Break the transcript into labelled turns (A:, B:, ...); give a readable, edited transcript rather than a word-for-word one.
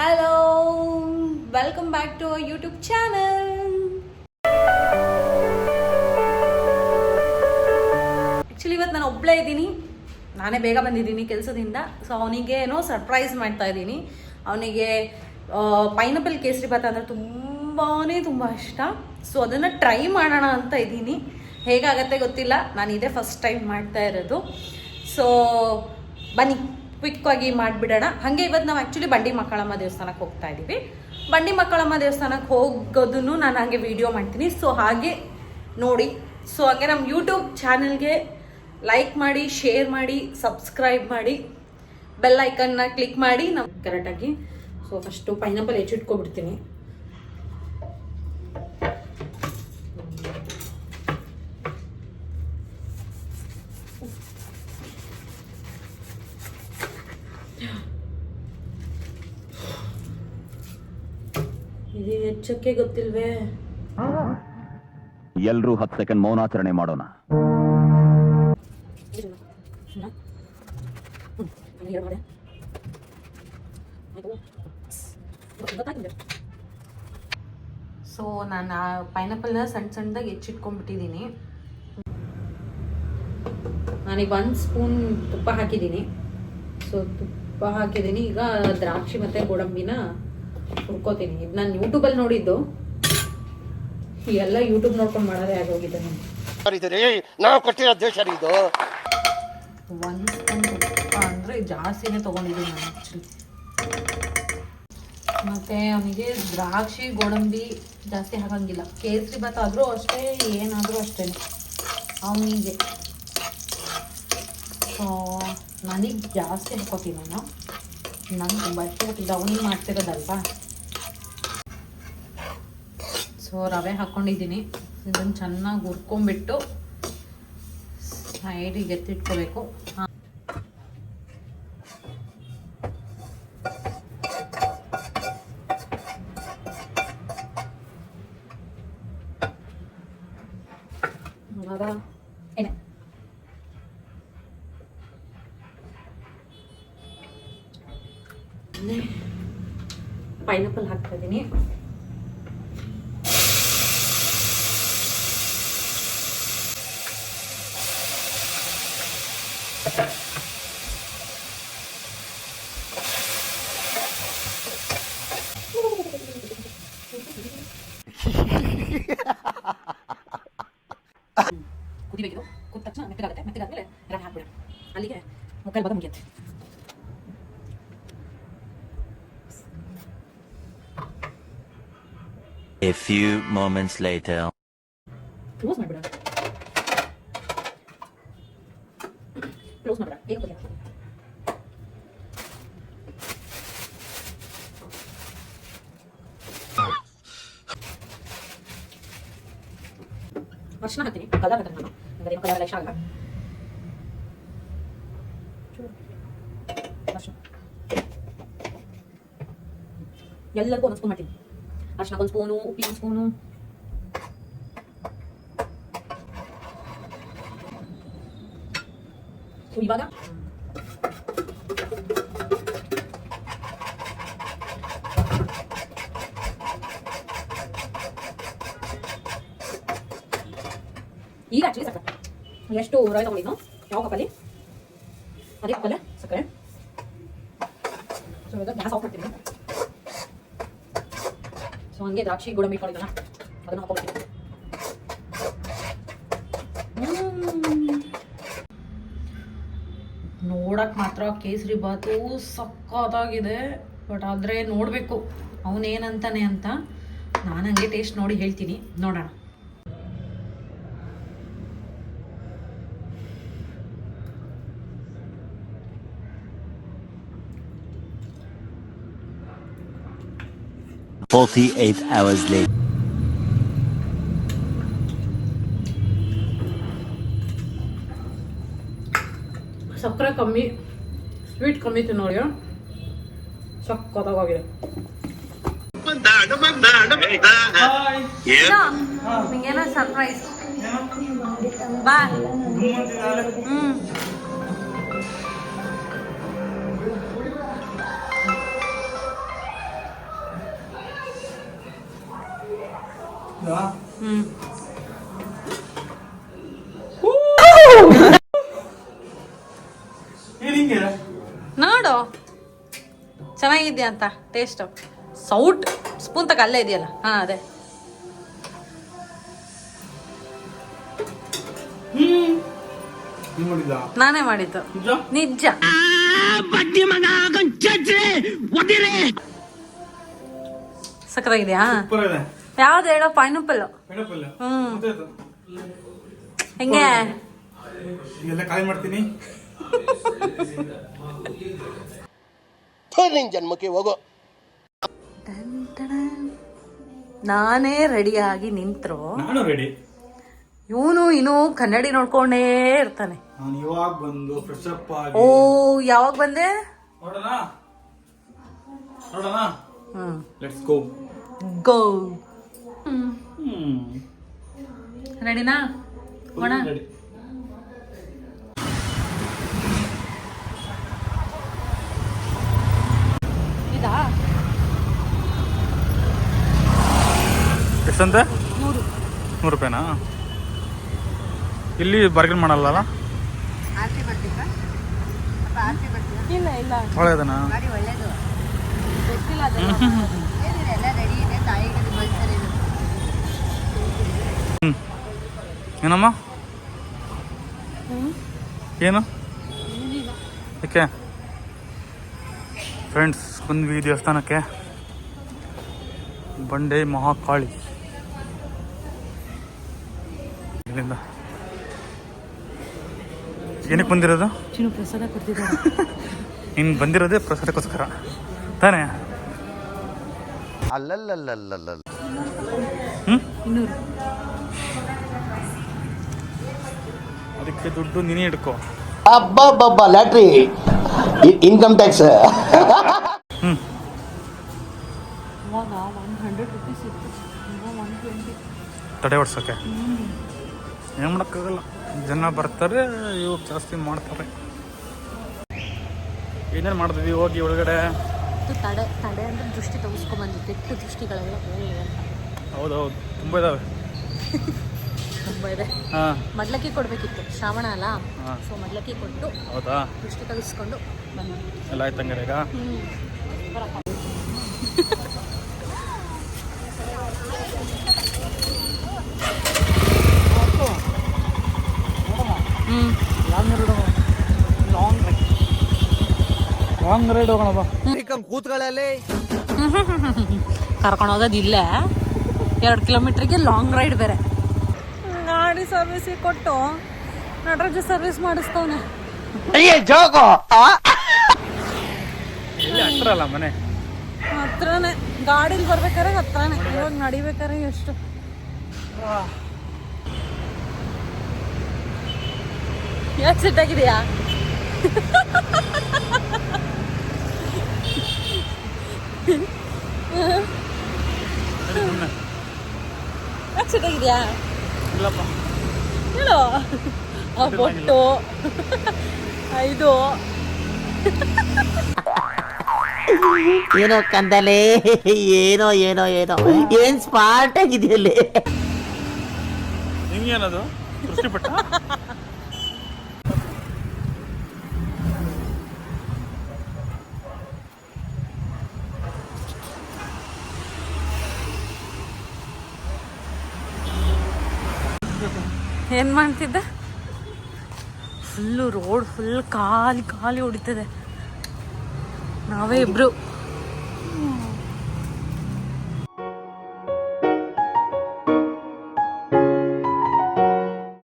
A: Hello, welcome back to our YouTube channel. Actually ಇವತ್ತು ನಾನು ಒಬ್ಬಳೇ ಇದ್ದೀನಿ. ನಾನೇ ಬೇಗ ಬಂದಿದ್ದೀನಿ ಕೆಲಸದಿಂದ. ಸೊ ಅವನಿಗೆ ಏನೋ ಸರ್ಪ್ರೈಸ್ ಮಾಡ್ತಾ ಇದ್ದೀನಿ. ಅವನಿಗೆ ಪೈನಾಪಲ್ ಕೇಸರಿ ಬಾತ್ ಅಂದರೆ ತುಂಬ ಇಷ್ಟ. ಸೊ ಅದನ್ನು ಟ್ರೈ ಮಾಡೋಣ ಅಂತ ಇದ್ದೀನಿ. ಹೇಗಾಗತ್ತೆ ಗೊತ್ತಿಲ್ಲ, ನಾನು ಇದೇ ಫಸ್ಟ್ ಟೈಮ್ ಮಾಡ್ತಾ ಇರೋದು. ಸೊ ಬನ್ನಿ ಕ್ವಿಕ್ಕಾಗಿ ಮಾಡಿಬಿಡೋಣ. ಹಾಗೆ ಇವತ್ತು ನಾವು ಆ್ಯಕ್ಚುಲಿ ಬಂಡಿ ಮಕ್ಕಳಮ್ಮ ದೇವಸ್ಥಾನಕ್ಕೆ ಹೋಗ್ತಾ ಇದ್ದೀವಿ. ಬಂಡಿ ಮಕ್ಕಳಮ್ಮ ದೇವಸ್ಥಾನಕ್ಕೆ ಹೋಗೋದನ್ನು ನಾನು ಹಾಗೆ ವಿಡಿಯೋ ಮಾಡ್ತೀನಿ. ಸೊ ಹಾಗೆ ನೋಡಿ. ಸೊ ಹಾಗೆ ನಮ್ಮ ಯೂಟ್ಯೂಬ್ ಚಾನಲ್ಗೆ ಲೈಕ್ ಮಾಡಿ, ಶೇರ್ ಮಾಡಿ, ಸಬ್ಸ್ಕ್ರೈಬ್ ಮಾಡಿ, ಬೆಲ್ ಐಕನ್ನ ಕ್ಲಿಕ್ ಮಾಡಿ ನಾವು ಕರೆಕ್ಟಾಗಿ. ಸೊ ಫಸ್ಟು ಪೈನಾಪಲ್ ಹೆಚ್ಚಿಟ್ಕೊಬಿಡ್ತೀನಿ. ಇದು ಹೆಚ್ಚಕ್ಕೆ ಗೊತ್ತಿಲ್ವೇ?
B: ಎಲ್ರೂ 10 ಸೆಕೆಂಡ್ ಮೌನಾಚರಣೆ ಮಾಡೋಣ.
A: ಸೊ ನಾನು ಪೈನಾಪಲ್ನ ಸಣ್ಣದಾಗಿ ಹೆಚ್ಚಿಟ್ಕೊಂಡ್ಬಿಟ್ಟಿದ್ದೀನಿ. ನಾನೀಗ 1 ಸ್ಪೂನ್ ತುಪ್ಪ ಹಾಕಿದ್ದೀನಿ. ಸೊ ತುಪ್ಪ ಹಾಕಿದ್ದೀನಿ. ಈಗ ದ್ರಾಕ್ಷಿ ಮತ್ತು ಗೋಡಂಬಿನ ಹುರ್ಕೋತೀನಿ. ಇದು ನಾನು ಯೂಟ್ಯೂಬಲ್ಲಿ ನೋಡಿದ್ದು. ಎಲ್ಲ ಯೂಟ್ಯೂಬ್ ನೋಡ್ಕೊಂಡು ಮಾಡೋದೇ ಆಗೋಗಿದೆ
C: ನಾವು ಕೊಟ್ಟಿರೋ ದೇಶ ಇದು.
A: 1 ಸ್ಪೂನ್ ತುಪ್ಪ ಅಂದರೆ ಜಾಸ್ತಿನೇ ತೊಗೊಂಡಿದ್ದೀನಿ ನಾನು ಆ್ಯಕ್ಚುಲಿ. ಮತ್ತು ಅವನಿಗೆ ದ್ರಾಕ್ಷಿ ಗೋಡಂಬಿ ಜಾಸ್ತಿ ಹಾಕಂಗಿಲ್ಲ. ಕೇಸರಿ ಬಾತ್ ಆದರೂ ಅಷ್ಟೇ, ಏನಾದರೂ ಅಷ್ಟೇ ಅವನಿಗೆ. ಸೊ ನನಗೆ ಜಾಸ್ತಿ ಹಾಕೋತೀನಿ ನಾನು. ತುಂಬ ಇಷ್ಟ ಕೊಟ್ಟಿದ್ದೆ, ಅವನಿಗೆ ಮಾಡ್ತಿರೋದಲ್ವಾ. ಸೊ ರವೆ ಹಾಕ್ಕೊಂಡಿದ್ದೀನಿ. ಇದನ್ನು ಚೆನ್ನಾಗಿ ಹುರ್ಕೊಂಬಿಟ್ಟು ಸೈಡಿಗೆ ಎತ್ತಿಟ್ಕೋಬೇಕು. ಇವಾಗ ಎಣ್ಣೆ ಪೈನಾಪಲ್ ಹಾಕ್ತಾ ಇದ್ದೀನಿ. ಕುದಿಬೇಕಿದು. ಕುದ ತಕ್ಷಣ ಮೆತ್ತಗಾಗುತ್ತೆ. ಮೆತ್ತಗಾದ್ಮೇಲೆ ರವೆ ಹಾಕ್ಬಿಡ. ಅಲ್ಲಿಗೆ ಮುಕ್ಕಾಲು ಭಾಗ ಮುಗಿಯುತ್ತೆ.
D: A few moments later.
A: Close ಮಾಡ್ಬಿಡ. ಕ್ಲೋಸ್ ಮಾಡ್ಬಿಡ. ಏನು ಗೊತ್ತಿಲ್ಲ. ಅರ್ಶಿನ ಹಾಕ್ತೀನಿ. ಕಲರ್ ಹಾಕ್ತೀನಿ ನಾನು. ನನಗೇನು ಕಲರ್ ಎಲ್ಲ ಇಷ್ಟ ಆಗಲ್ಲ. ಅರ್ಶಿನ ಎಲ್ಲರಿಗೂ 1 ಸ್ಪೂನ್ ಮಾಡ್ತೀನಿ. ಅರ್ಶಿನ 1 ಸ್ಪೂನು, ಉಪ್ಪಿ 1 ಸ್ಪೂನು. ಸೊ ಇವಾಗ ಈಗ ಆಕ್ಚುಲಿ ಸಕ್ಕರೆ ಎಷ್ಟು ರವೆ ತಗೊಂಡಿದ್ದು, ಯಾವ ಕಪ್ಪಲ್ಲಿ ಅದೇ ಕಪ್ಪಲ್ಲೇ ಸಕ್ಕರೆ. ಸೊ ಇವಾಗ ಗ್ಯಾಸ್ ಆಫ್ ಮಾಡ್ತೀನಿ. ಸೊ ಹಂಗೆ ದ್ರಾಕ್ಷಿ ಗೋಡಂಬಿ ಇಟ್ಕೊಂಡಿದ್ದಲ್ಲ ಅದನ್ನು ಹಾಕೊಂಡ್ಬಿಡ್ತೀನಿ. ನೋಡಕ್ಕೆ ಮಾತ್ರ ಕೇಸರಿ ಬಾತು ಸಕ್ಕತ್ತಾಗಿದೆ. ಬಟ್ ಆದರೆ ನೋಡಬೇಕು ಅವನೇನಂತಾನೆ ಅಂತ. ನಾನು ಹಂಗೆ ಟೇಸ್ಟ್ ನೋಡಿ ಹೇಳ್ತೀನಿ, ನೋಡೋಣ.
D: "48 hours later."
A: ಸಕ್ಕರೆ ಕಮ್ಮಿ, ಸ್ವೀಟ್ ಕಮ್ಮಿ ತಿನ್ನೋಳಿ. ಸಕ್ಕತ್ತಾಗಿದೆ. ನಿಂಗೇನೋ ಸರ್ಪ್ರೈಸ್. ಬಾ. ಹ್ಮ್ ನೋಡು ಚೆನ್ನಾಗಿದ್ಯಾ ಅಂತ ಟೇಸ್ಟ್ ಸೌಟ್ ಸ್ಪೂನ್ ತಕ ಅಲ್ಲೇ ಇದೆಯಲ್ಲ ಹಾ ಅದೇ ನಾನೇ ಮಾಡಿದ್ದು ನಿಜ ಸಕ್ಕತ್ತಾಗಿದ್ಯಾ ಯಾವ್ದು ಹೇಳೋ ಪೈನಾಪಲ್ ಹ್ಮ್ ಹೆಂಗೆ
E: ಖಾಲಿ ಮಾಡ್ತೀನಿ
C: ನಿನ್ ಜನ್ಮಕ್ಕೆ ಹೋಗೋ.
A: ನಾನೇ ರೆಡಿಯಾಗಿ ನಿಂತ್ರು
E: ನಾನು ರೆಡಿ.
A: ಇವನು ಇನ್ನು ಕನ್ನಡಿ ನೋಡ್ಕೊಂಡೇ ಇರ್ತಾನೆ.
E: ನಾನು ಇವಾಗ ಬಂದು ಫ್ರೆಶ್ ಅಪ್ ಆಗಿ
A: ಓ ಯಾವಾಗ ಬಂದೆ
E: ನೋಡೋಣ
A: ಹ್ಮ್
E: ಲೆಟ್ಸ್ ಗೋ
A: ಗೋ ರೆಡಿನಾ ಹೋಣ
E: ರೆಡಿ.
A: ಇದಾ
E: ಎಷ್ಟಂತೆ 100 ರೂಪಾಯಿನಾ? ಇಲ್ಲಿ ಬಾರ್ಗೇನ್ ಮಾಡಲ್ಲ
A: ಇಲ್ಲ ಇಲ್ಲ
E: ಒಳ್ಳೆದನಾ?
A: ಗೊತ್ತಿಲ್ಲ
E: ಏನಮ್ಮ ಏನು ಯಾಕೆ ಫ್ರೆಂಡ್ಸ್ ಬಂದ್ವಿ ದೇವಸ್ಥಾನಕ್ಕೆ. ಬಂಡೆ ಮಹಾಕಾಳಿ ಇಲ್ಲಿಂದ ಏನಕ್ಕೆ ಬಂದಿರೋದು?
A: ಚಿನ್ನು ಪ್ರಸಾದ ಕೊಡ್ತಿದ್ದಾರೆ.
E: ಇನ್ನು ಬಂದಿರೋದೇ ಪ್ರಸಾದಕ್ಕೋಸ್ಕರ ತಾನೇ?
C: ಅಲ್ಲಲ್ಲಲ್ಲಲ್ಲಲ್ಲ
A: 200
E: ಅದಕ್ಕೆ ದುಡ್ಡು ನೀನೇ ಇಟ್ಕೋ.
C: ಅಬ್ಬಬ್ಬಬ್ಬ ಲ್ಯಾಟ್ರಿ ಇನ್ಕಮ್ ಟ್ಯಾಕ್ಸ್.
A: ಇವಾಗ 100 ರೂಪೀಸ್ ಇತ್ತು ಈಗ 120.
E: ತಡೆ ಹೊಡ್ಸೋಕ್ಕೆ ಏನು ಮಾಡೋಕ್ಕಾಗಲ್ಲ. ಜನ ಬರ್ತಾರೆ, ಇವು ಜಾಸ್ತಿ ಮಾಡ್ತಾರೆ. ಏನೇನು ಮಾಡ್ತಿದ್ವಿ ಹೋಗಿ ಒಳಗಡೆ?
A: ತಡೆ ತಡೆ ಅಂದ್ರೆ ದೃಷ್ಟಿ ತೆಗೆಸ್ಕೊಂಬಂದು ಕೆಟ್ಟ ದೃಷ್ಟಿಗಳೆಲ್ಲ ಹೋಗಲಿ ಅಂತ.
E: ಹೌದೌದು ತುಂಬ ಇದಾವೆ.
A: ತುಂಬ ಇದೆ.
E: ಹಾಂ
A: ಮಡ್ಲಕ್ಕಿ ಕೊಡಬೇಕಿತ್ತು, ಶ್ರಾವಣ ಅಲ್ಲ.
E: ಹಾಂ
A: ಸೊ ಮಡ್ಲಕ್ಕಿ ಕೊಟ್ಟು
E: ಹೌದಾ?
A: ದೃಷ್ಟಿ ತೆಗೆಸ್ಕೊಂಡು ಬಂದ್ವಿ.
E: ಎಲ್ಲ ಆಯ್ತು ಹಂಗಾರೆ ಈಗ. ಲಾಂಗ್ ರೈಡ್ ಹೋಗೋಣ ಬಾ.
A: ಕರ್ಕೊಂಡು ಹೋಗೋದು ಇಲ್ಲೇ 2 ಕಿಲೋಮೀಟ್ರಿಗೆ ಲಾಂಗ್ ರೈಡ್ ಬೇರೆ. ಗಾಡಿ ಸರ್ವಿಸಿಗೆ ಕೊಟ್ಟು ನಟರಾಜ ಸರ್ವಿಸ್ ಮಾಡಿಸ್ತವನೆ.
E: ಇಲ್ಲಿ ಹತ್ರ ಅಲ್ಲ ಮನೆ?
A: ಹತ್ರನೇ, ಗಾಡೀಲಿ ಬರ್ಬೇಕಾರೆ ಹತ್ರನೇ. ಇವಾಗ ನಡಿಬೇಕಾರೆ ಎಷ್ಟು ಯಾಕೆ ಸಿಟ್ಟಾಗಿದೆಯಾ? ಯಾಕೆ ಸಿಟ್ಟಾಗಿದೆಯಾ?
E: ಇಲ್ಲಪ್ಪ
A: ಹೇಳು. ಆ ಬೊಟ್ಟು 5
F: ಏನೋ ಕಂದಲೆ, ಏನೋ ಏನೋ ಏನೋ ಏನ್ ಸ್ಮಾರ್ಟ್ ಆಗಿದೆಯಲ್ಲಿ.
E: ನಿಂಗೇನದು ದೃಷ್ಟಿಪಟ್ಟ?
A: ಏನು ಮಾಡ್ತಿದ್ದೆ? ಫುಲ್ಲು ರೋಡ್ ಫುಲ್ ಖಾಲಿ ಖಾಲಿ ಹೊಡಿತದೆ. ನಾವೇ ಇಬ್ರು